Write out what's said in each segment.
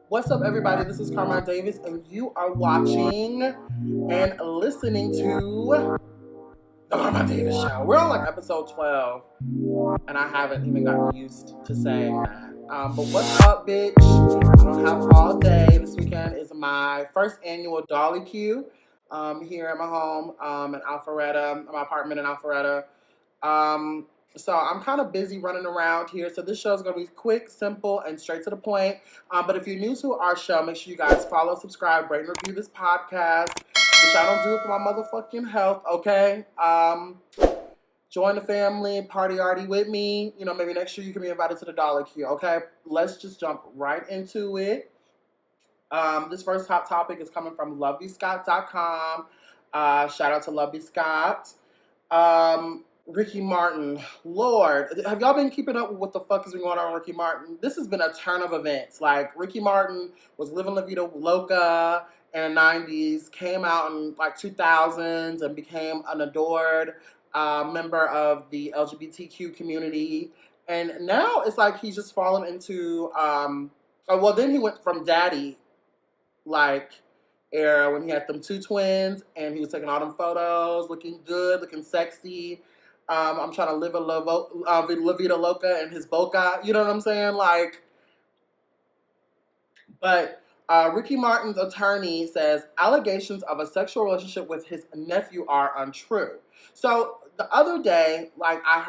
What's up, everybody? This is Carmine Davis, and you are watching and listening to the Carmine Davis Show. We're on like episode 12, and I haven't even gotten used to saying that. But what's up, bitch? I don't have all day. This weekend is my first annual Dolleque here at my home in Alpharetta, my apartment in Alpharetta. Um, so I'm kind of busy running around here. So this show is going to be quick, simple, and straight to the point. But if you're new to our show, make sure you guys follow, subscribe, rate, and review this podcast, which I don't do it for my motherfucking health, okay? Join the family, party arty with me. You know, maybe next year you can be invited to the Dolleque, okay? Let's just jump right into it. This first hot topic is coming from lovelyscott.com. Shout out to Lovely Scott. Ricky Martin. Lord, have y'all been keeping up with what the fuck has been going on with Ricky Martin? This has been a turn of events. Like, Ricky Martin was living La Vida Loca in the 90s, came out in like 2000s and became an adored member of the LGBTQ community. And now it's like he's just fallen into, then he went from daddy, like, era when he had them two twins and he was taking all them photos, looking good, looking sexy. I'm trying to live a La Vida Loca in his boca. You know what I'm saying? Like, but Ricky Martin's attorney says allegations of a sexual relationship with his nephew are untrue. So the other day, like, I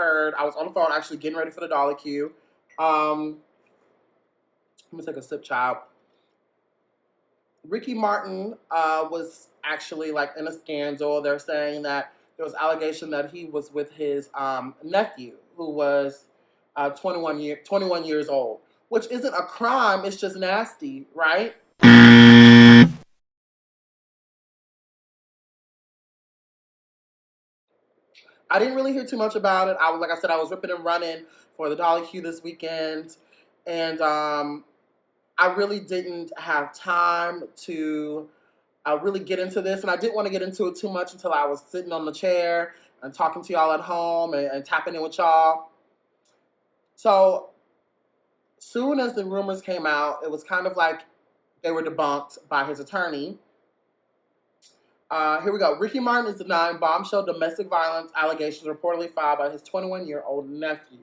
was on the phone actually getting ready for the Dolleque. Let me take a sip, child. Ricky Martin was actually like in a scandal. They're saying that there was allegation that he was with his nephew, who was 21 years old, which isn't a crime. It's just nasty, right? I didn't really hear too much about it. Like I said, I was ripping and running for the Dolleque this weekend, and I really didn't have time to really get into this, and I didn't want to get into it too much until I was sitting on the chair and talking to y'all at home and tapping in with y'all. So soon as the rumors came out, it was kind of like they were debunked by his attorney. Here we go. Ricky Martin is denying bombshell domestic violence allegations reportedly filed by his 21-year-old nephew.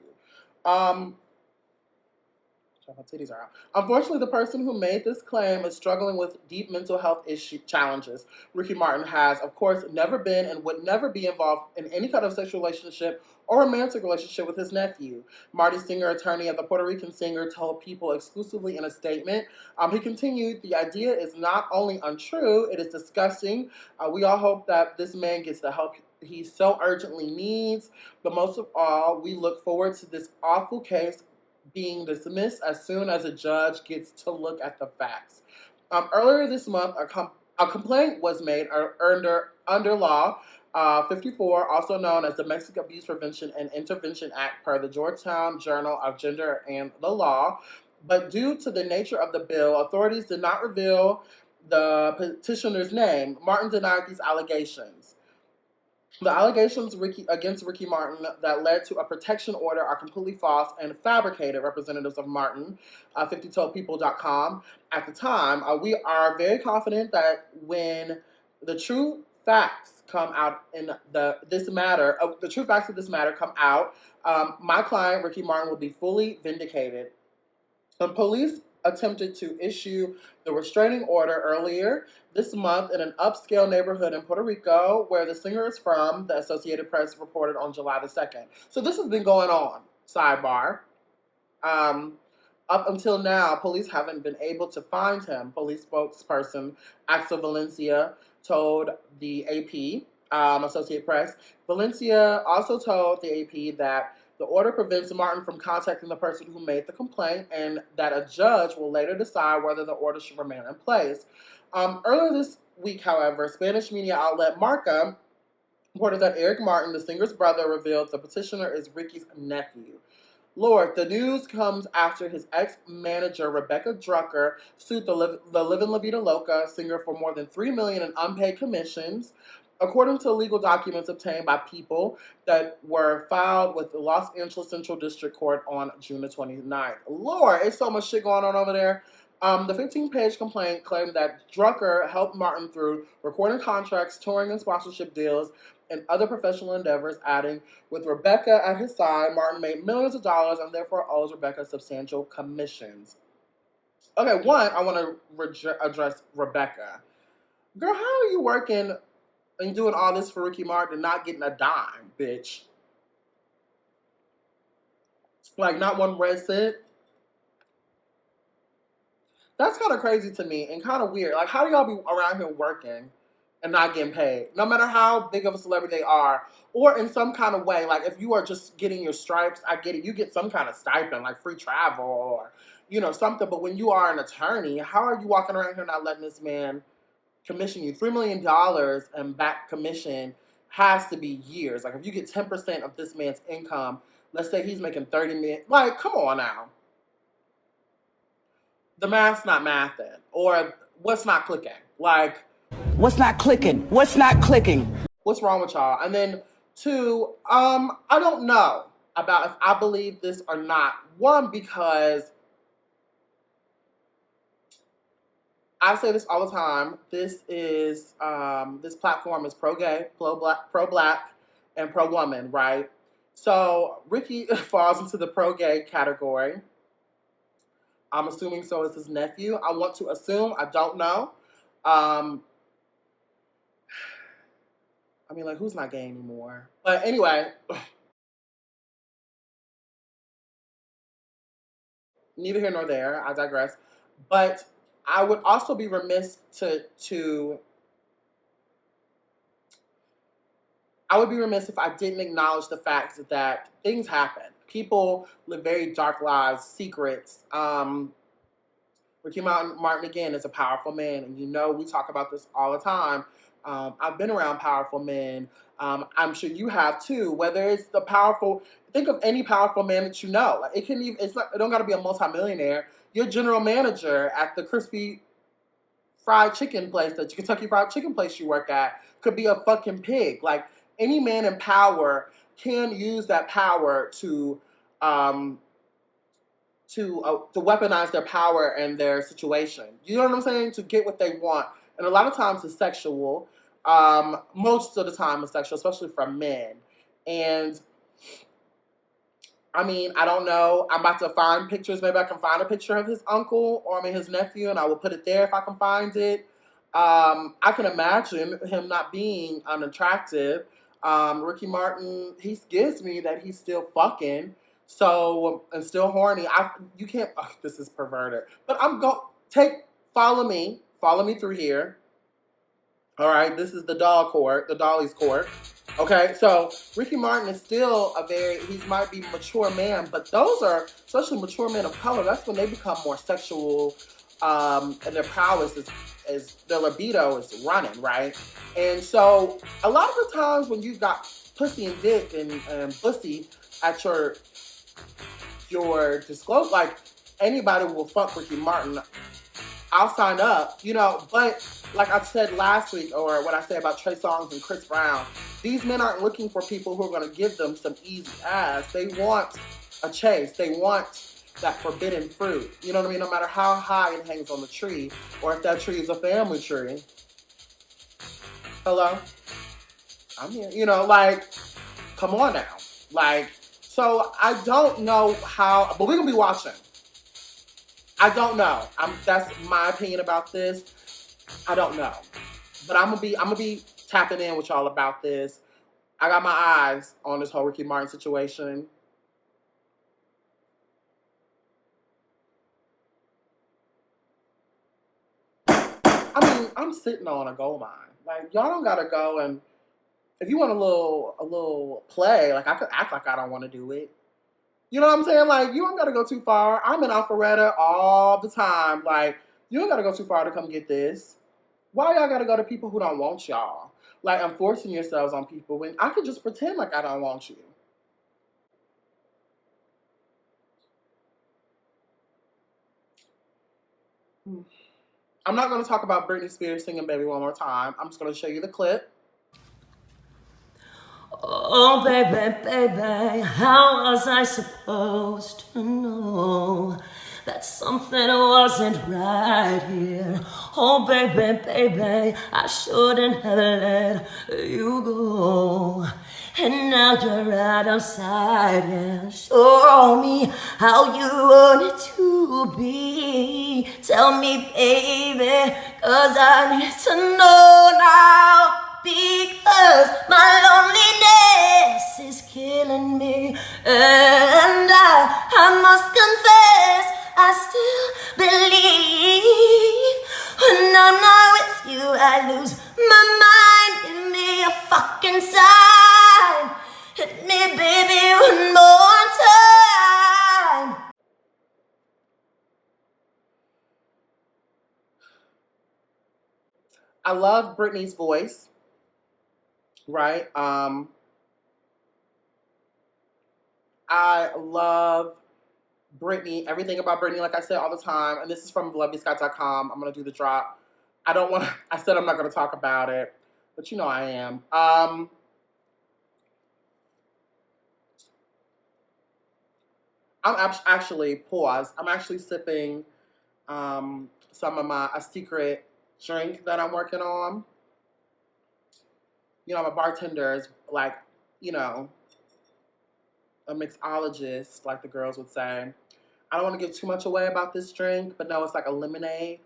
My titties are out. Unfortunately, the person who made this claim is struggling with deep mental health challenges. Ricky Martin has, of course, never been and would never be involved in any kind of sexual relationship or romantic relationship with his nephew. Marty Singer, attorney of the Puerto Rican singer, told People exclusively in a statement. He continued, the idea is not only untrue, it is disgusting. We all hope that this man gets the help he so urgently needs. But most of all, we look forward to this awful case being dismissed as soon as a judge gets to look at the facts. Earlier this month, a complaint was made under Law 54, also known as the Domestic Abuse Prevention and Intervention Act, per the Georgetown Journal of Gender and the Law. But due to the nature of the bill, authorities did not reveal the petitioner's name. Martin denied these allegations. The allegations against Ricky Martin that led to a protection order are completely false and fabricated, representatives of Martin, 50toldpeople.com. At the time, we are very confident that when the true facts come out in this matter, the true facts of this matter come out, my client, Ricky Martin, will be fully vindicated. The police attempted to issue the restraining order earlier this month in an upscale neighborhood in Puerto Rico, where the singer is from, the Associated Press reported on July the 2nd. So this has been going on, sidebar. Up until now, police haven't been able to find him. Police spokesperson Axel Valencia told the AP, Associated Press. Valencia also told the AP that the order prevents Martin from contacting the person who made the complaint, and that a judge will later decide whether the order should remain in place. Earlier this week, however, Spanish media outlet Marca reported that Eric Martin, the singer's brother, revealed the petitioner is Ricky's nephew. Lord, the news comes after his ex-manager, Rebecca Drucker, sued the Livin' La Vida Loca singer for more than $3 million in unpaid commissions. According to legal documents obtained by People that were filed with the Los Angeles Central District Court on June the 29th. Lord, it's so much shit going on over there. The 15-page complaint claimed that Drucker helped Martin through recording contracts, touring and sponsorship deals, and other professional endeavors, adding, with Rebecca at his side, Martin made millions of dollars and therefore owes Rebecca substantial commissions. Okay, one, I want to address Rebecca. Girl, how are you working and doing all this for Ricky Martin and not getting a dime, bitch? Like, not one red cent? That's kind of crazy to me and kind of weird. Like, how do y'all be around here working and not getting paid? No matter how big of a celebrity they are, or in some kind of way, like if you are just getting your stripes, I get it. You get some kind of stipend, like free travel or, something. But when you are an attorney, how are you walking around here not letting this man commission you? $3 million and back commission has to be years. Like if you get 10% of this man's income, let's say he's making 30 million. Like, come on now. The math's not mathing, or what's not clicking? Like, what's not clicking? What's not clicking? What's wrong with y'all? And then two, I don't know about if I believe this or not. One, because I say this all the time. This platform is pro-gay, pro-black, and pro-woman, right? So Ricky falls into the pro-gay category. I'm assuming so is his nephew. I want to assume. I don't know. I mean, like, who's not gay anymore? But anyway, neither here nor there. I digress. But I would also be remiss I would be remiss if I didn't acknowledge the fact that things happen. People live very dark lives, secrets. Ricky Martin, again, is a powerful man. And we talk about this all the time. I've been around powerful men. I'm sure you have too. Whether it's the powerful, think of any powerful man that you know. Like it don't got to be a multimillionaire. Your general manager at the crispy fried chicken place, the Kentucky Fried Chicken place you work at, could be a fucking pig. Like any man in power can use that power to weaponize their power and their situation. You know what I'm saying? To get what they want. And a lot of times it's sexual. Most of the time it's sexual, especially from men. And I mean, I don't know. I'm about to find pictures. Maybe I can find a picture of his uncle or his nephew, and I will put it there if I can find it. I can imagine him not being unattractive. Ricky Martin, he gives me that he's still fucking. So, and still horny. You can't, this is perverted. But follow me through here. All right, this is the Dolly's court. Okay, so Ricky Martin is still he might be a mature man, but those are, especially mature men of color, that's when they become more sexual, and their prowess is their libido is running, right? And so a lot of the times when you got pussy and dick and pussy at your disclose, like anybody will fuck Ricky Martin. I'll sign up, but like I said last week, or what I say about Trey Songz and Chris Brown, these men aren't looking for people who are going to give them some easy ass. They want a chase. They want that forbidden fruit. You know what I mean? No matter how high it hangs on the tree, or if that tree is a family tree. Hello? I'm here. Come on now. So I don't know how, but we're going to be watching. I don't know. That's my opinion about this. I don't know. But I'm gonna be tapping in with y'all about this. I got my eyes on this whole Ricky Martin situation. I mean, I'm sitting on a gold mine. Like, y'all don't gotta go, and if you want a little play, like I could act like I don't want to do it. You know what I'm saying? Like, you don't gotta go too far. I'm in Alpharetta all the time. Like, you don't gotta go too far to come get this. Why y'all gotta go to people who don't want y'all? Like, I'm forcing yourselves on people when I could just pretend like I don't want you. I'm not gonna talk about Britney Spears singing Baby one more time. I'm just gonna show you the clip. Oh, baby, baby, how was I supposed to know that something wasn't right here? Oh, baby, baby, I shouldn't have let you go. And now you're right outside and show me how you want it to be. Tell me, baby, 'cause I need to know now. Because my loneliness is killing me, and I must confess, I still believe when I'm not with you, I lose my mind. Give me a fucking sign, hit me, baby, one more time. I love Britney's voice, right? I love Britney, everything about Britney, like I said all the time, and this is from lovebyscott.com. I'm gonna do the drop. I don't want to. I said I'm not gonna talk about it, but you know I am. Actually pause. I'm actually sipping some of a secret drink that I'm working on. You know, I'm a bartender, is like, you know, a mixologist, like the girls would say. I don't want to give too much away about this drink, but no, it's like a lemonade,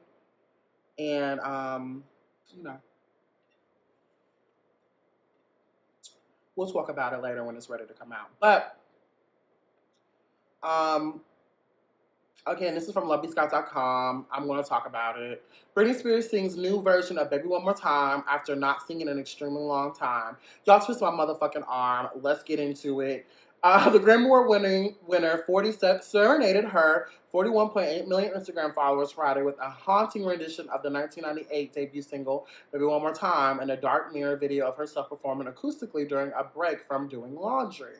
and you know, we'll talk about it later when it's ready to come out. But um, again, this is from lovebyscott.com. I'm going to talk about it. Britney Spears sings new version of Baby One More Time after not singing in an extremely long time. Y'all twist my motherfucking arm. Let's get into it. The Grammy Award winner 40 Cent serenaded her 41.8 million Instagram followers Friday with a haunting rendition of the 1998 debut single Baby One More Time and a dark mirror video of herself performing acoustically during a break from doing laundry.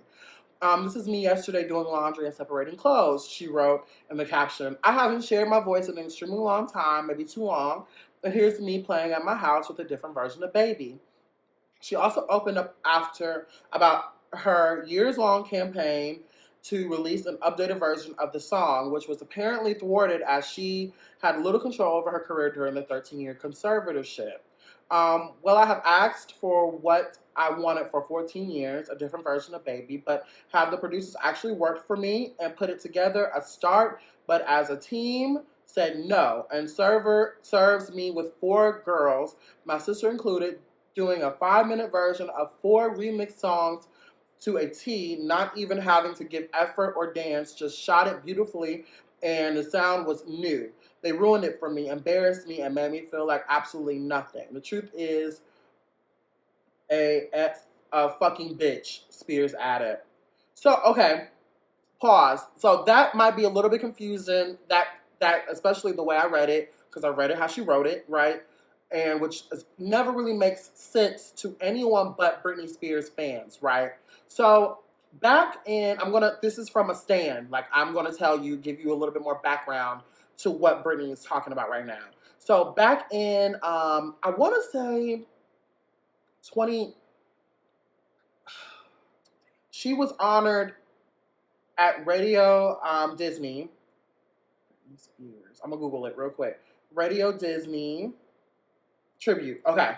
This is me yesterday doing laundry and separating clothes, she wrote in the caption. I haven't shared my voice in an extremely long time, maybe too long, and here's me playing at my house with a different version of Baby. She also opened up after about her years-long campaign to release an updated version of the song, which was apparently thwarted as she had little control over her career during the 13-year conservatorship. Well, I have asked for what I wanted for 14 years, a different version of Baby, but have the producers actually worked for me and put it together a start, but as a team said no, and serves me with four girls, my sister included, doing a 5-minute version of four remixed songs to a T, not even having to give effort or dance, just shot it beautifully, and the sound was new. They ruined it for me, embarrassed me, and made me feel like absolutely nothing. The truth is a fucking bitch, Spears added. So, okay, pause. So that might be a little bit confusing, that especially the way I read it, because I read it how she wrote it, right? And which never really makes sense to anyone but Britney Spears fans, right? So back in, this is from a stand. Like, I'm gonna give you a little bit more background to what Britney is talking about right now. So back in, I want to say 20, she was honored at Radio Disney. Britney Spears. I'm gonna Google it real quick. Radio Disney tribute. Okay,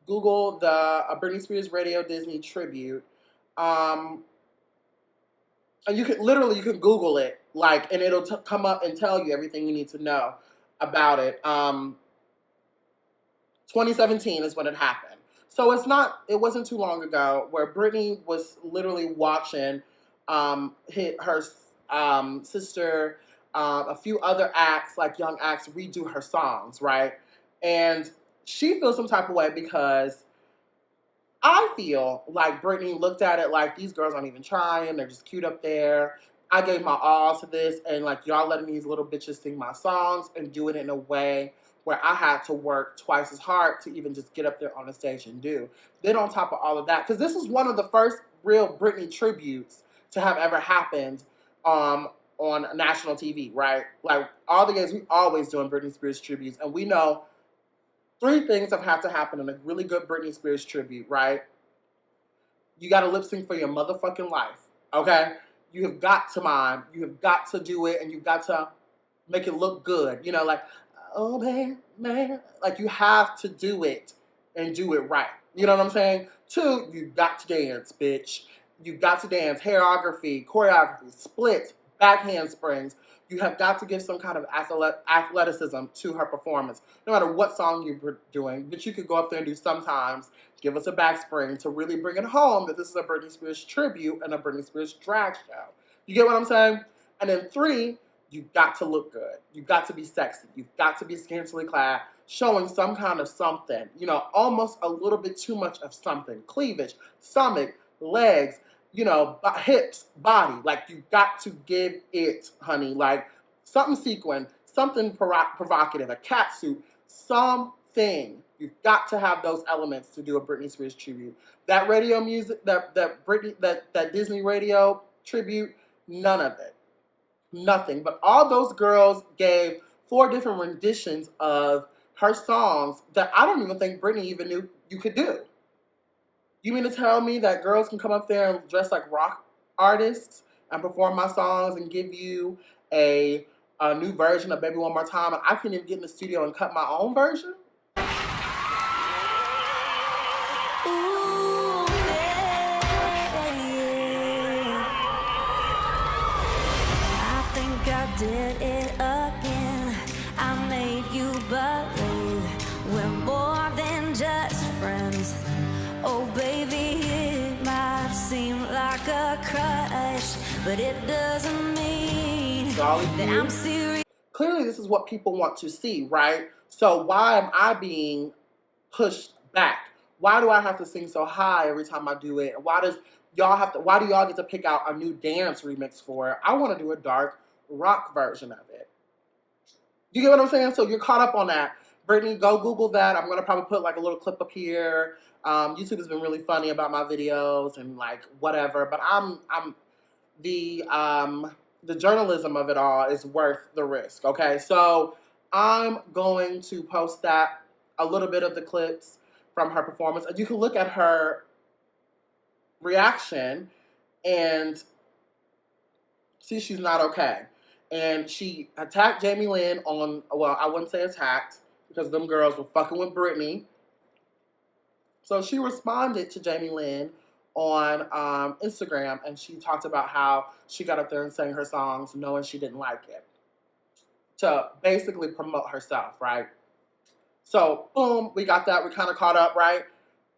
Google the Britney Spears Radio Disney tribute. And you can Google it, like, and it'll come up and tell you everything you need to know about it. 2017 is when it happened. So it wasn't too long ago where Britney was literally watching her sister, a few other acts, like young acts, redo her songs, right? And she feels some type of way because I feel like Britney looked at it like these girls aren't even trying, they're just cute up there. I gave my all to this, and like y'all letting these little bitches sing my songs and do it in a way where I had to work twice as hard to even just get up there on the stage and do. Then on top of all of that, because this is one of the first real Britney tributes to have ever happened on national TV, right? Like all the years we always doing Britney Spears tributes, and we know three things have had to happen in a really good Britney Spears tribute, right? You got to lip sync for your motherfucking life, okay? You have got to mime. You have got to do it, and you've got to make it look good. You know, like, oh, man. Like, you have to do it and do it right. You know what I'm saying? 2, you got to dance, bitch. You got to dance. Choreography, splits, back handsprings. You have got to give some kind of athleticism to her performance, no matter what song you're doing. But you could go up there and do sometimes, give us a back spring to really bring it home that this is a Britney Spears tribute and a Britney Spears drag show. You get what I'm saying? And then 3, you've got to look good. You've got to be sexy. You've got to be scantily clad, showing some kind of something, you know, almost a little bit too much of something. Cleavage, stomach, legs, you know, hips, body. Like, you got to give it, honey. Like, something sequin, something provocative, a cat suit, something. You've got to have those elements to do a Britney Spears tribute. That radio music, that Disney radio tribute, none of it. Nothing. But all those girls gave 4 different renditions of her songs that I don't even think Britney even knew you could do. You mean to tell me that girls can come up there and dress like rock artists and perform my songs and give you a new version of Baby One More Time, and I can't even get in the studio and cut my own version? Ooh, yeah. I think I did it again. I made you believe we're more than just friends. Oh baby, it might seem like a crush, but it doesn't mean that I'm serious. Clearly, this is what people want to see, right? So why am I being pushed back? Why do I have to sing so high every time I do it? Why do y'all get to pick out a new dance remix for it? I want to do a dark rock version of it. You get what I'm saying? So you're caught up on that. Brittany, go Google that. I'm gonna probably put like a little clip up here. YouTube has been really funny about my videos and like whatever, but I'm the journalism of it all is worth the risk. Okay, so I'm going to post that, a little bit of the clips from her performance, and you can look at her reaction and see she's not okay. And she attacked Jamie Lynn on, well, I wouldn't say attacked because them girls were fucking with Britney. So she responded to Jamie Lynn on Instagram, and she talked about how she got up there and sang her songs knowing she didn't like it, to basically promote herself, right? So, boom, we got that. We kind of caught up, right?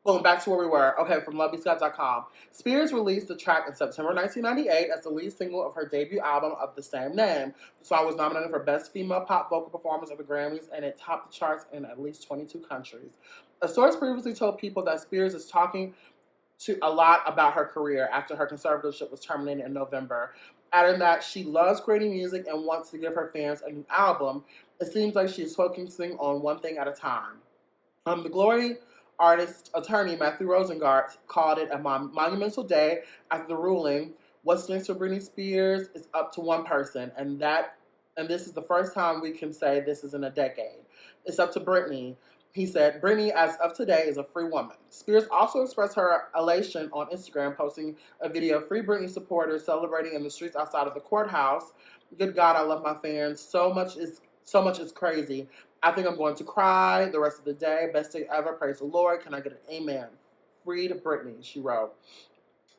Boom, back to where we were. Okay, from lovebescott.com. Spears released the track in September 1998 as the lead single of her debut album of the same name. The song was nominated for Best Female Pop Vocal Performance at the Grammys, and it topped the charts in at least 22 countries. A source previously told People that Spears is talking to a lot about her career after her conservatorship was terminated in November, adding that she loves creating music and wants to give her fans a new album. It seems like she's focusing on one thing at a time. The Glory artist attorney Matthew Rosengart called it a monumental day after the ruling. What's next for Britney Spears is up to one person, and this is the first time we can say this is in a decade. It's up to Britney. He said, Britney, as of today, is a free woman. Spears also expressed her elation on Instagram, posting a video of Free Britney supporters celebrating in the streets outside of the courthouse. Good God, I love my fans. So much is crazy. I think I'm going to cry the rest of the day. Best day ever. Praise the Lord. Can I get an amen? Free to Britney, she wrote.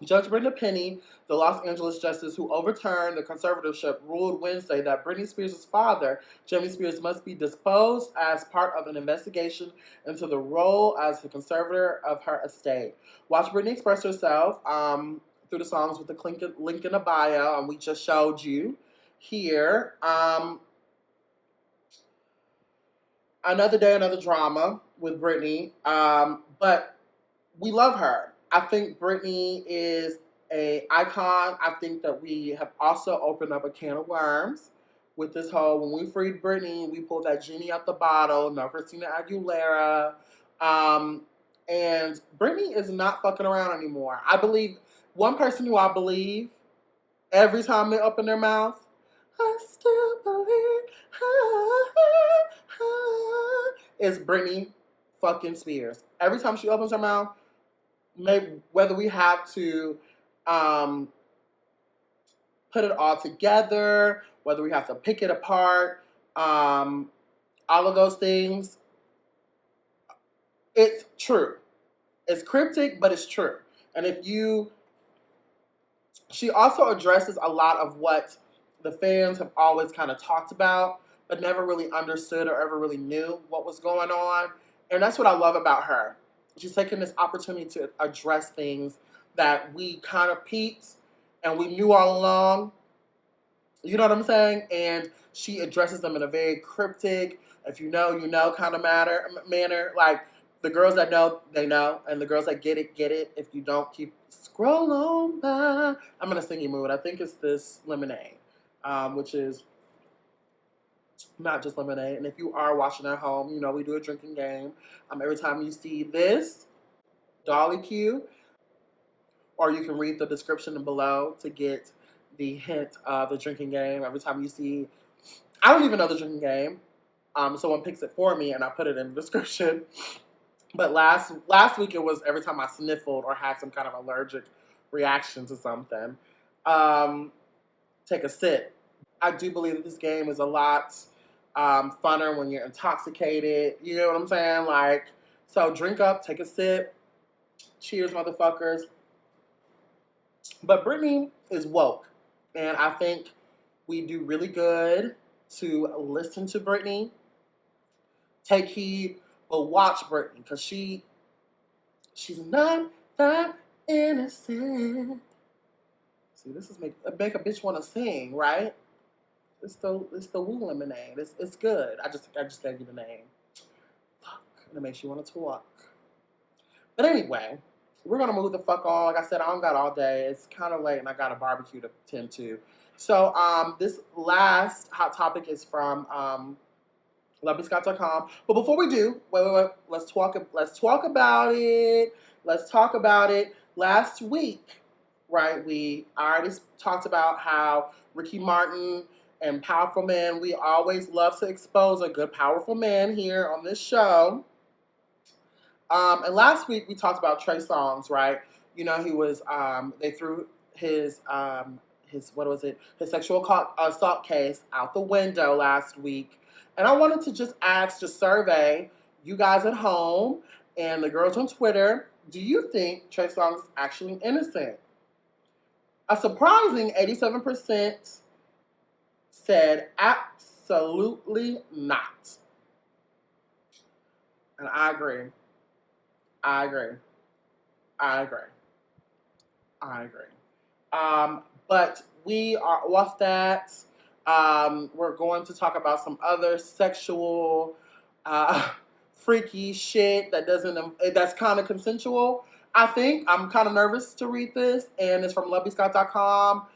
Judge Brenda Penny, the Los Angeles justice who overturned the conservatorship, ruled Wednesday that Britney Spears' father, Jamie Spears, must be disposed as part of an investigation into the role as the conservator of her estate. Watch Britney express herself through the songs with the link in the bio, and we just showed you here. Another day, another drama with Britney, but we love her. I think Britney is an icon. I think that we have also opened up a can of worms with this whole, when we freed Britney, we pulled that genie out the bottle, no Christina Aguilera. And Britney is not fucking around anymore. I believe, one person who I believe every time they open their mouth, I still believe, is Britney fucking Spears. Every time she opens her mouth, maybe whether we have to um, put it all together, whether we have to pick it apart, um, all of those things, it's true. It's cryptic, but it's true. And if you, she also addresses a lot of what the fans have always kind of talked about, but never really understood or ever really knew what was going on. And that's what I love about her. She's taking this opportunity to address things that we kind of peeped and we knew all along. You know what I'm saying? And she addresses them in a very cryptic, if you know, you know kind of manner. Like the girls that know, they know, and the girls that get it, get it. If you don't, keep scroll on by. I'm in a singing mood. I think it's this Lemonade, which is not just Lemonade. And if you are watching at home, you know we do a drinking game. Every time you see this Dolleque, or you can read the description below to get the hint of the drinking game. Every time you see, I don't even know the drinking game. Someone picks it for me, and I put it in the description. But last week it was every time I sniffled or had some kind of allergic reaction to something. Take a sip. I do believe that this game is a lot funner when you're intoxicated. You know what I'm saying? Like, so drink up, take a sip. Cheers, motherfuckers. But Britney is woke, and I think we do really good to listen to Britney, take heed, but watch Britney because she's not that innocent. See, this is make a bitch want to sing, right? It's the Woo Lemonade. It's good. I just gave you the name. Fuck, and it makes you want to talk. But anyway, we're gonna move the fuck on. Like I said, I don't got all day. It's kind of late, and I got a barbecue to tend to. So this last hot topic is from LovelyScott.com. But before we do, wait. Let's talk about it. Let's talk about it. Last week, right? We already talked about how Ricky Martin and powerful men. We always love to expose a good powerful man here on this show. And last week we talked about Trey Songz, right? You know, he was they threw his what was it? His sexual assault case out the window last week. And I wanted to just survey you guys at home and the girls on Twitter. Do you think Trey Songz is actually innocent? A surprising 87% said absolutely not. And I agree. But we are off that. We're going to talk about some other sexual, freaky shit that's kind of consensual. I think I'm kind of nervous to read this, and it's from LovelyScott.com.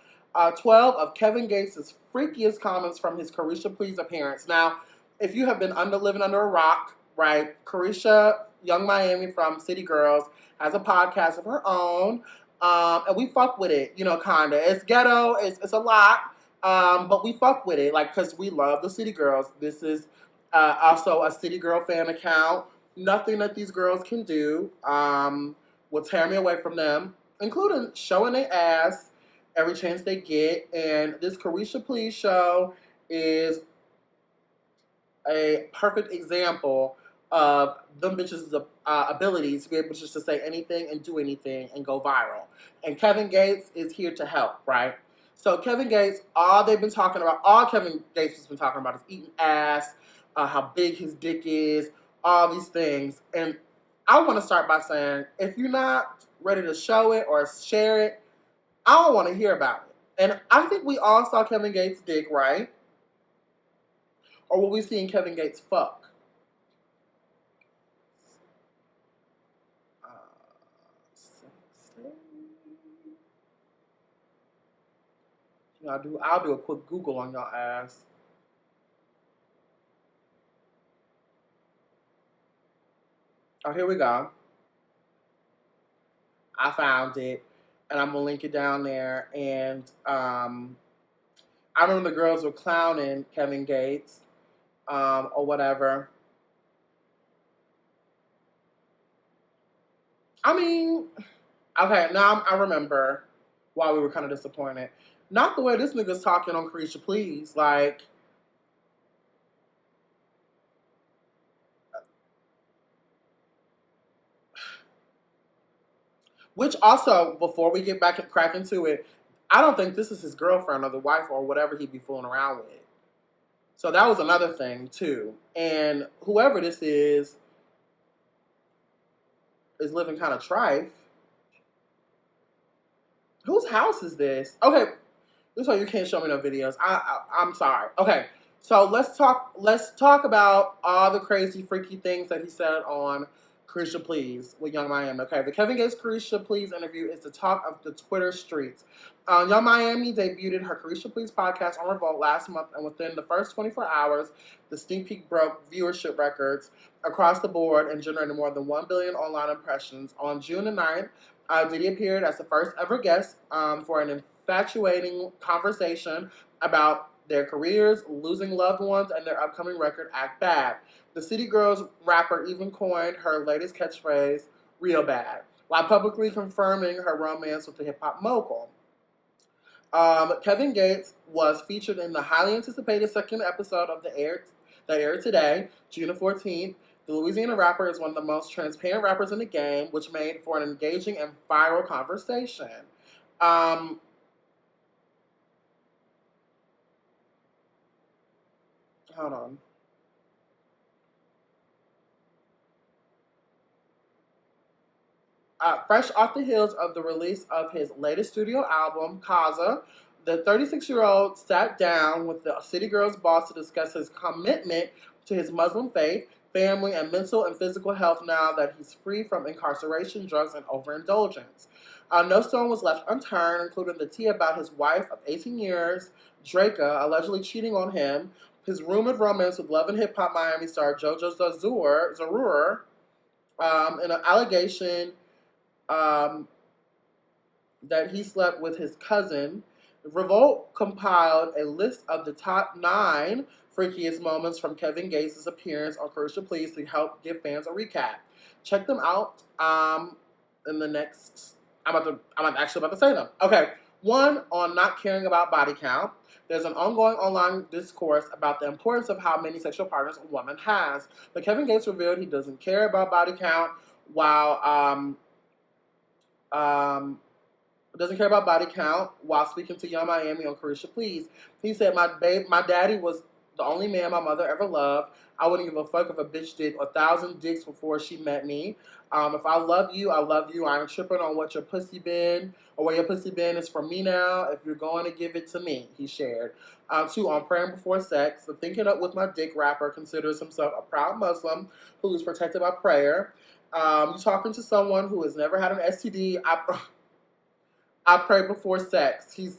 12 of Kevin Gates' freakiest comments from his Caresha Please appearance. Now, if you have been living under a rock, right? Caresha, Young Miami from City Girls, has a podcast of her own, and we fuck with it, you know, kind of. It's ghetto, it's a lot, but we fuck with it, like, because we love the City Girls. This is also a City Girl fan account. Nothing that these girls can do will tear me away from them, including showing their ass every chance they get. And this Caresha Please show is a perfect example of them bitches' ability to be able just to say anything and do anything and go viral. And Kevin Gates is here to help, right? So Kevin Gates, all Kevin Gates has been talking about is eating ass, how big his dick is, all these things. And I want to start by saying, if you're not ready to show it or share it, I don't want to hear about it. And I think we all saw Kevin Gates' dick, right? Or were we seeing Kevin Gates fuck? I'll do a quick Google on your ass. Oh, here we go. I found it, and I'm gonna link it down there. And I remember the girls were clowning Kevin Gates, or whatever. I mean, okay, now I remember why we were kind of disappointed. Not the way this nigga's talking on Caresha Please. Like, which also, before we get back and crack into it, I don't think this is his girlfriend or the wife or whatever he'd be fooling around with. So that was another thing too. And whoever this is living kind of trife. Whose house is this? Okay, this is why you can't show me no videos. I'm sorry. Okay, so let's talk. Let's talk about all the crazy, freaky things that he said on Caresha Please with Young Miami. Okay, the Kevin Gates Caresha Please interview is the talk of the Twitter streets. Young Miami debuted her Caresha Please podcast on Revolt last month, and within the first 24 hours, the sneak peek broke viewership records across the board and generated more than 1 billion online impressions. On June the 9th, Diddy appeared as the first ever guest for an infatuating conversation about their careers, losing loved ones, and their upcoming record, Act Bad. The City Girls rapper even coined her latest catchphrase, Real Bad, while publicly confirming her romance with the hip hop mogul. Kevin Gates was featured in the highly anticipated second episode of the air that aired today, June 14th. The Louisiana rapper is one of the most transparent rappers in the game, which made for an engaging and viral conversation. Um, Hold on. Fresh off the heels of the release of his latest studio album, Kaza, the 36-year-old sat down with the City Girls boss to discuss his commitment to his Muslim faith, family, and mental and physical health now that he's free from incarceration, drugs, and overindulgence. No stone was left unturned, including the tea about his wife of 18 years, Draka, allegedly cheating on him, his rumored romance with Love and Hip Hop Miami star JoJo Zarur, and an allegation um, that he slept with his cousin. Revolt compiled a list of the top 9 freakiest moments from Kevin Gates' appearance on Caresha Please to help give fans a recap. Check them out in the next. I'm actually about to say them. Okay, one on not caring about body count. There's an ongoing online discourse about the importance of how many sexual partners a woman has. But Kevin Gates revealed he doesn't care about body count while um, doesn't care about body count while speaking to Young Miami on Caresha Please. He said, my daddy was the only man my mother ever loved. I wouldn't give a fuck if a bitch did 1,000 dicks before she met me. If I love you, I love you. I ain't tripping on what your pussy been or where your pussy been is for me now. If you're going to give it to me, he shared. 2, on praying before sex. The Thinking Up With My Dick rapper considers himself a proud Muslim who is protected by prayer. You talking to someone who has never had an STD. I pray before sex. He's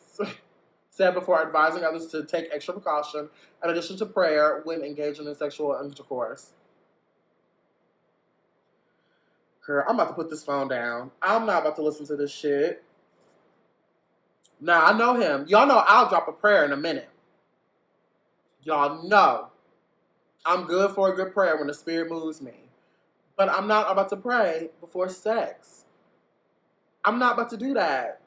said before advising others to take extra precaution in addition to prayer when engaging in sexual intercourse. Girl, I'm about to put this phone down. I'm not about to listen to this shit. Now, I know him. Y'all know I'll drop a prayer in a minute. Y'all know I'm good for a good prayer when the spirit moves me. But I'm not about to pray before sex. I'm not about to do that.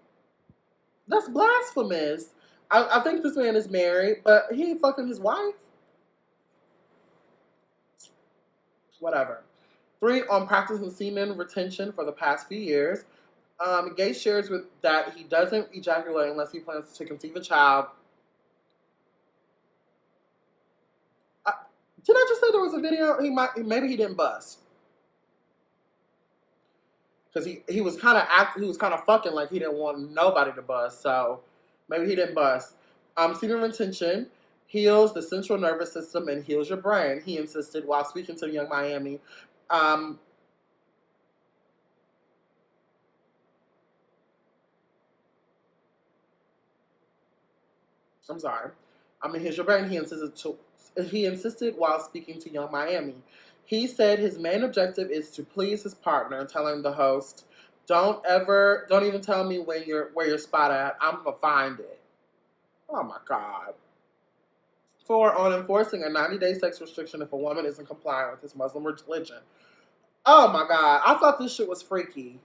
That's blasphemous. I think this man is married, but he ain't fucking his wife. Whatever. 3, on practicing semen retention for the past few years. Gates shares with that he doesn't ejaculate unless he plans to conceive a child. Did I just say there was a video? Maybe he didn't bust because he was kind of fucking like he didn't want nobody to bust. So maybe he didn't bust. Semen retention heals the central nervous system and heals your brain. He insisted while speaking to Young Miami. I'm sorry. Here's your brain. He insisted while speaking to Young Miami. He said his main objective is to please his partner, telling the host, don't even tell me where your spot at. I'm gonna find it. Oh my God. 4, on enforcing a 90-day sex restriction if a woman isn't compliant with his Muslim religion. Oh my God. I thought this shit was freaky.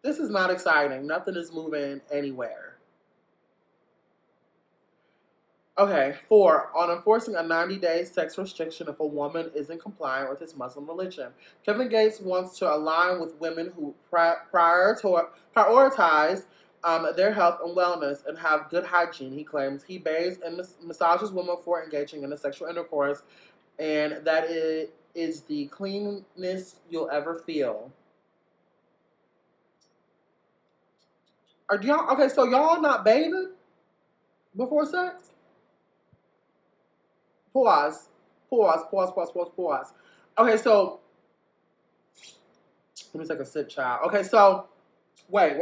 This is not exciting. Nothing is moving anywhere. Okay, 4. On enforcing a 90-day sex restriction if a woman isn't compliant with his Muslim religion. Kevin Gates wants to align with women who prioritize their health and wellness and have good hygiene. He claims he bathes and massages women before engaging in a sexual intercourse, and that it is the cleanest you'll ever feel. Are y'all okay? So y'all not bathing before sex? Pause. Pause. Pause. Pause. Pause. Pause. Okay, so let me take a sip, child. Okay, so wait.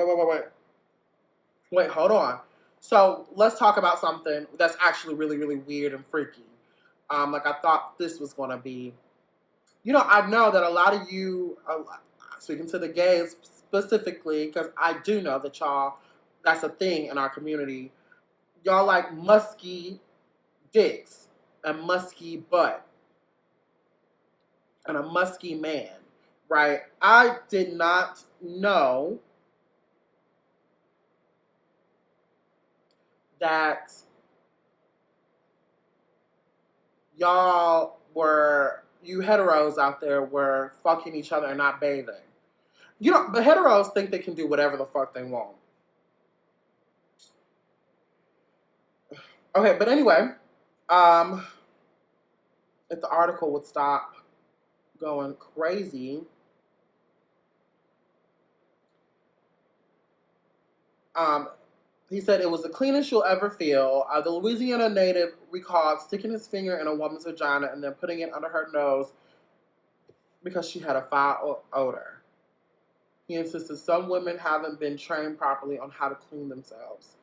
Hold on. So let's talk about something that's actually really, really weird and freaky. Like I thought this was gonna be. I know that a lot of you, speaking to the gays specifically, because I do know that y'all, that's a thing in our community. Y'all like musky dicks and musky butt and a musky man, right? I did not know that you heteros out there were fucking each other and not bathing. The heteros think they can do whatever the fuck they want. Okay, but anyway, um, if the article would stop going crazy, um, he said it was the cleanest you'll ever feel. The Louisiana native recalled sticking his finger in a woman's vagina and then putting it under her nose because she had a foul odor. He insisted some women haven't been trained properly on how to clean themselves.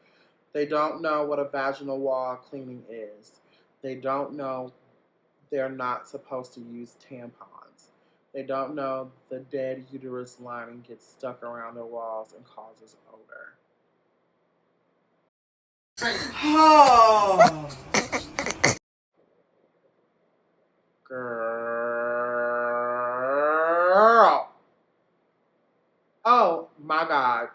They don't know what a vaginal wall cleaning is. They don't know they're not supposed to use tampons. They don't know the dead uterus lining gets stuck around their walls and causes odor. Oh. Girl. Oh my God.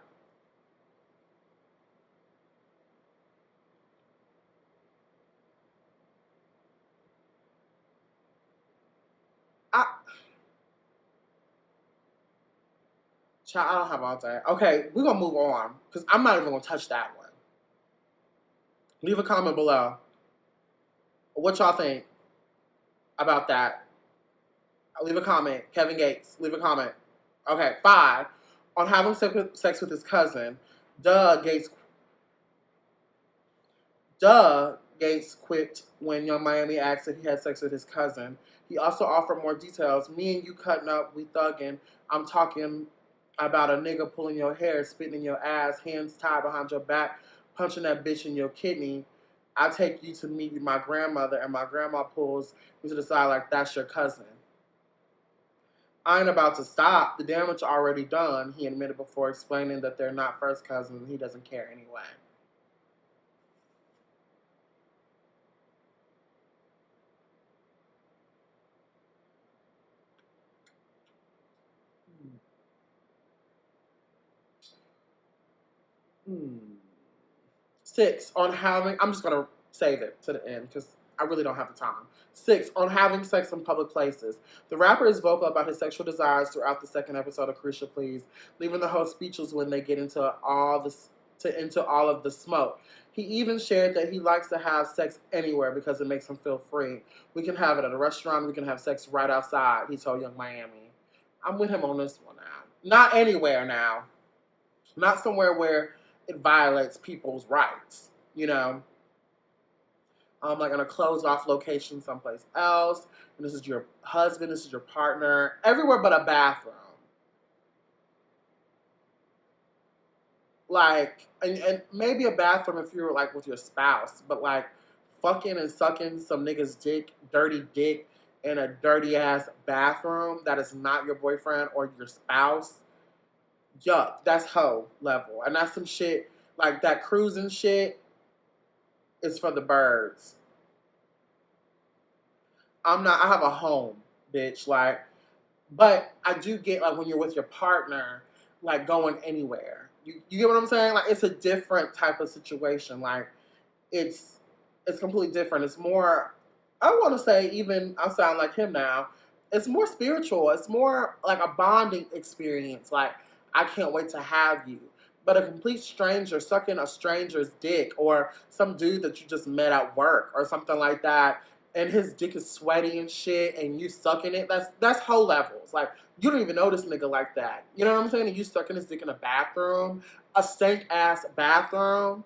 I, Child, I don't have all day. Okay, we're gonna move on because I'm not even gonna touch that one. Leave a comment below. What y'all think about that? Leave a comment. Kevin Gates, leave a comment. Okay, 5. On having sex with his cousin, Duh Gates Gates quit when Young Miami asked if he had sex with his cousin. He also offered more details. Me and you cutting up, we thugging. I'm talking about a nigga pulling your hair, spitting in your ass, hands tied behind your back, punching that bitch in your kidney. I take you to meet my grandmother, and my grandma pulls me to the side like that's your cousin. I ain't about to stop. The damage already done, he admitted before explaining that they're not first cousins and he doesn't care anyway. Hmm. 6, on having, I'm just going to save it to the end because I really don't have the time. 6, on having sex in public places. The rapper is vocal about his sexual desires throughout the second episode of Caresha Please, leaving the host speechless when they get into all of the smoke. He even shared that he likes to have sex anywhere because it makes him feel free. We can have it at a restaurant. We can have sex right outside, he told Young Miami. I'm with him on this one now. Not anywhere now. Not somewhere where it violates people's rights, like in a closed off location someplace else. And this is your husband, this is your partner, everywhere but a bathroom. Like, and maybe a bathroom if you're like with your spouse, but like fucking and sucking some nigga's dirty dick in a dirty ass bathroom that is not your boyfriend or your spouse. Yuck, that's hoe level. And that's some shit, like that cruising shit is for the birds. I have a home, bitch. Like, But I do get like when you're with your partner, like going anywhere. You get what I'm saying? Like it's a different type of situation. Like it's it's completely different. It's more I want to say even I sound like him now. It's more spiritual. It's more like a bonding experience. Like I can't wait to have you. But a complete stranger sucking a stranger's dick or some dude that you just met at work or something like that and his dick is sweaty and shit and you sucking it, that's whole levels. Like you don't even know this nigga like that. You know what I'm saying? And you sucking his dick in a bathroom, a stank ass bathroom.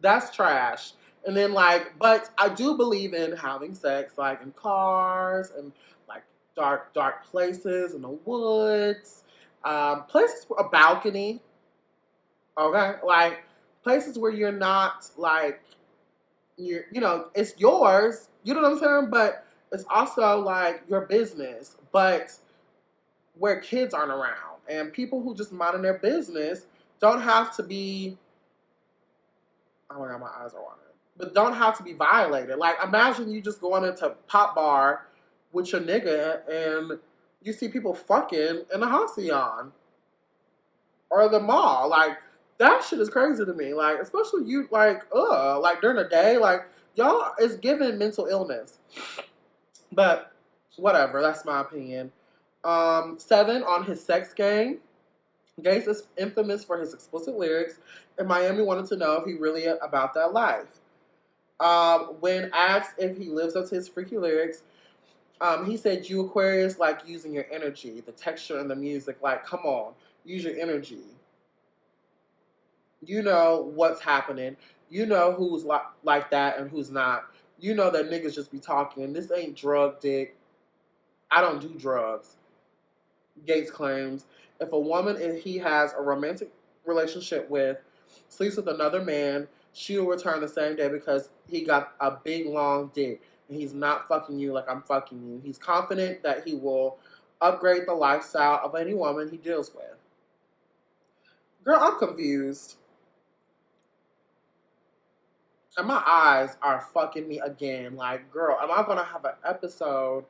That's trash. And then like, but I do believe in having sex like in cars and like dark places in the woods, places a balcony. Okay, like places where you're not like it's yours. You know what I'm saying? But it's also like your business. But where kids aren't around and people who just mind their business don't have to be oh my god, my eyes are watering. But don't have to be violated. Like imagine you just going into pop bar with your nigga and you see people fucking in the Halcyon or the mall. Like that shit is crazy to me. Like especially you like during the day, like y'all is giving mental illness. But whatever, that's my opinion. 7 on his sex game. Gates is infamous for his explicit lyrics, and Miami wanted to know if he really about that life. When asked if he lives up to his freaky lyrics, he said, "You Aquarius like using your energy, the texture and the music. Like, come on, use your energy. You know what's happening. You know who's like that and who's not. You know that niggas just be talking. This ain't drug dick. I don't do drugs." Gates claims if a woman he has a romantic relationship with sleeps with another man, she will return the same day because he got a big long dick and he's not fucking you like I'm fucking you. He's confident that he will upgrade the lifestyle of any woman he deals with. Girl, I'm confused. And my eyes are fucking me again. Like, girl, am I gonna have an episode?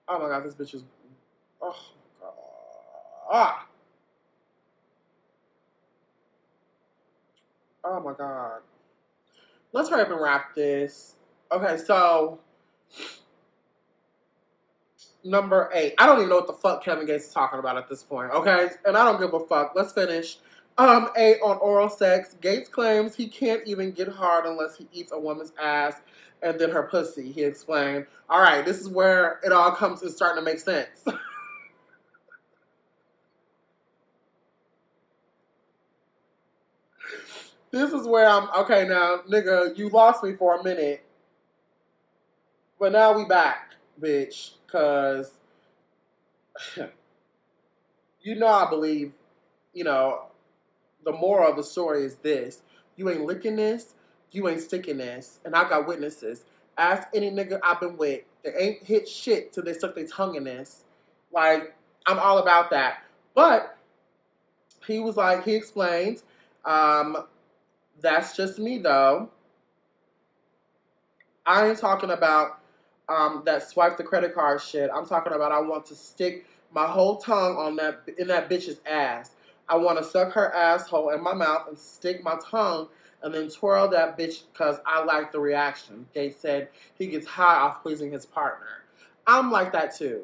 Oh my god, this bitch is. Oh god. Ah. Oh my god. Let's hurry up and wrap this. Okay, so number 8. I don't even know what the fuck Kevin Gates is talking about at this point. Okay, and I don't give a fuck. Let's finish. 8 on oral sex. Gates claims he can't even get hard unless he eats a woman's ass and then her pussy. He explained. All right, this is where it all comes and starting to make sense. This is where I'm okay now, nigga. You lost me for a minute, but now we back, bitch. Cause you know I believe, you know, the moral of the story is this: you ain't licking this, you ain't sticking this, and I got witnesses. Ask any nigga I've been with, they ain't hit shit till they stuck their tongue in this. Like I'm all about that, but he was like he explained. That's just me though. I ain't talking about that swipe the credit card shit. I'm talking about I want to stick my whole tongue on that in that bitch's ass. I want to suck her asshole in my mouth and stick my tongue and then twirl that bitch because I like the reaction. Gates said he gets high off pleasing his partner. I'm like that too.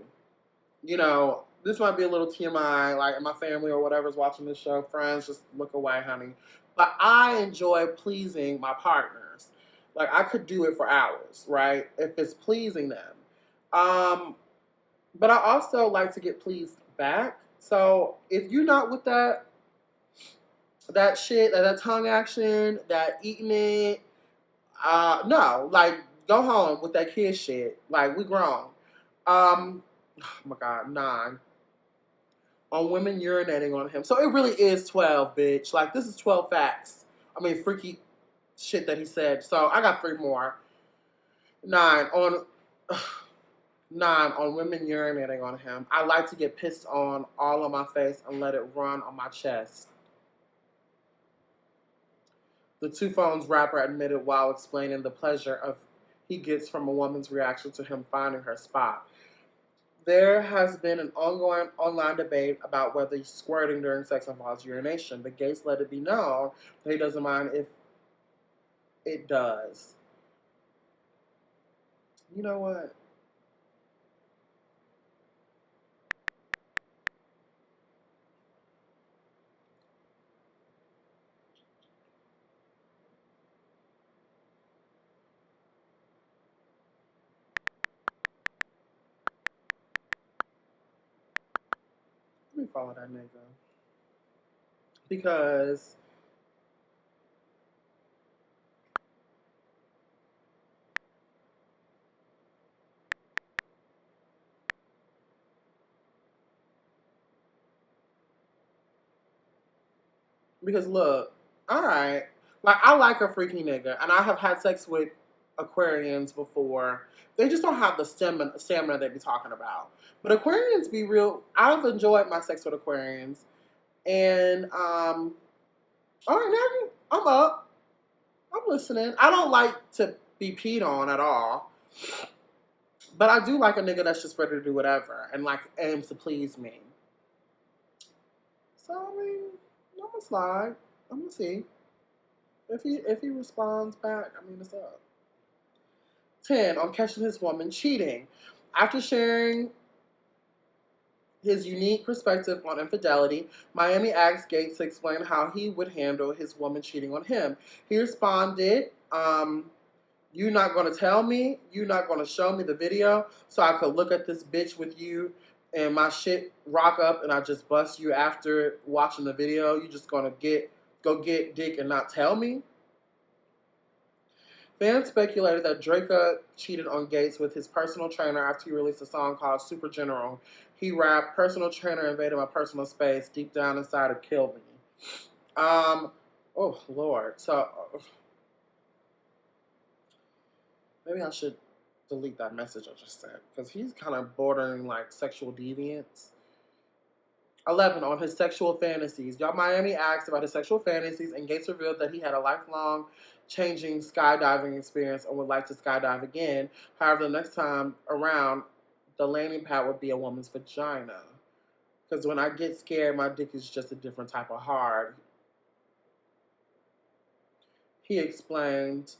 You know, this might be a little TMI, like my family or whatever's watching this show, friends, just look away, honey. But I enjoy pleasing my partners. Like I could do it for hours, right? If it's pleasing them. Um, but I also like to get pleased back. So if you're not with that shit, that tongue action, that eating it, no, like go home with that kid shit. Like we grown. Oh my god, 9 on women urinating on him. So it really is 12, bitch. Like this is 12 facts. I mean, freaky shit that he said. So I got 3 more. 9 on 9 on women urinating on him. I like to get pissed on all on my face and let it run on my chest. The Two Phones rapper admitted while explaining the pleasure of he gets from a woman's reaction to him finding her spot. There has been an ongoing online debate about whether squirting during sex involves urination, but Gates let it be known that he doesn't mind if it does. You know what? Let me follow that nigga. Because look, all right. Like I like a freaky nigga and I have had sex with Aquarians before. They just don't have the stamina they be talking about. But Aquarians be real. I've enjoyed my sex with Aquarians. And all right, now I'm up. I'm listening. I don't like to be peed on at all. But I do like a nigga that's just ready to do whatever and like aims to please me. So I mean, I'm gonna slide. I'm gonna see if he responds back. I mean, it's up. 10 on catching his woman cheating. After sharing his unique perspective on infidelity, Miami asked Gates to explain how he would handle his woman cheating on him. He responded, "You not gonna tell me? You not gonna show me the video so I could look at this bitch with you and my shit rock up and I just bust you after watching the video? You just gonna go get dick and not tell me?" Fans speculated that Draca cheated on Gates with his personal trainer after he released a song called Super General. He rapped, "Personal trainer invaded my personal space. Deep down inside it killed me." Oh, Lord. So, maybe I should delete that message I just sent because he's kind of bordering like sexual deviance. 11 on his sexual fantasies. Y'all Miami asked about his sexual fantasies, and Gates revealed that he had a lifelong changing skydiving experience and would like to skydive again. However, the next time around, the landing pad would be a woman's vagina. Because when I get scared, my dick is just a different type of hard. He explained.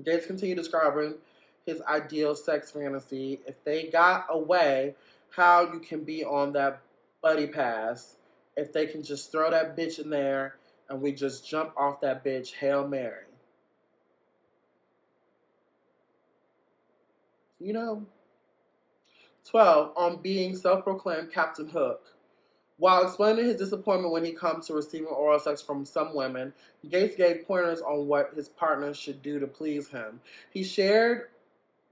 Gates continued describing his ideal sex fantasy. If they got a way how you can be on that buddy pass, if they can just throw that bitch in there and we just jump off that bitch, Hail Mary. You know? 12, on being self-proclaimed Captain Hook. While explaining his disappointment when he comes to receiving oral sex from some women, Gates gave pointers on what his partner should do to please him. He shared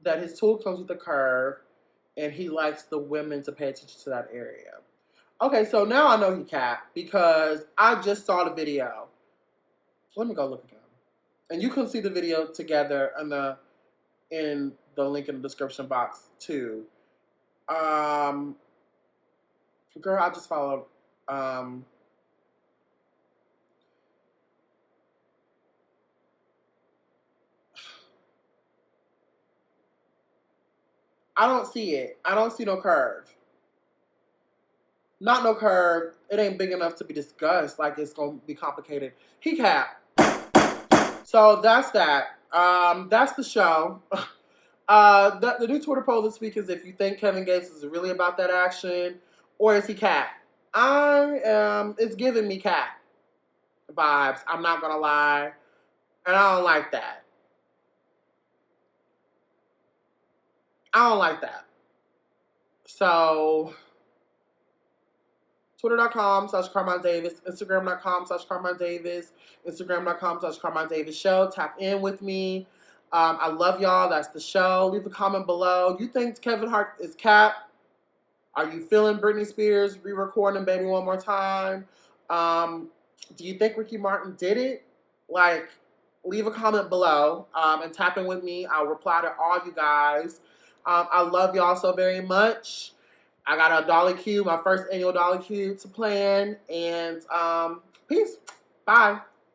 that his tool comes with a curve, and he likes the women to pay attention to that area. Okay, so now I know he capped because I just saw the video. Let me go look again. And you can see the video together in the link in the description box too. Girl, I just followed. I don't see it. I don't see no curve. Not no curve. It ain't big enough to be discussed. Like it's gonna be complicated. He capped. So that's that. That's the show. The new Twitter poll this week is if you think Kevin Gates is really about that action, or is he cat? It's giving me cat vibes. I'm not gonna lie, and I don't like that. I don't like that. So, Twitter.com/Carmine Davis, Instagram.com/Carmine Davis, Instagram.com/Carmine Davis Show. Tap in with me. I love y'all. That's the show. Leave a comment below. You think Kevin Hart is cap? Are you feeling Britney Spears re-recording Baby One More Time? Do you think Ricky Martin did it? Like, leave a comment below and tap in with me. I'll reply to all you guys. I love y'all so very much. I got a Dolleque, my first annual Dolleque to plan. And peace. Bye.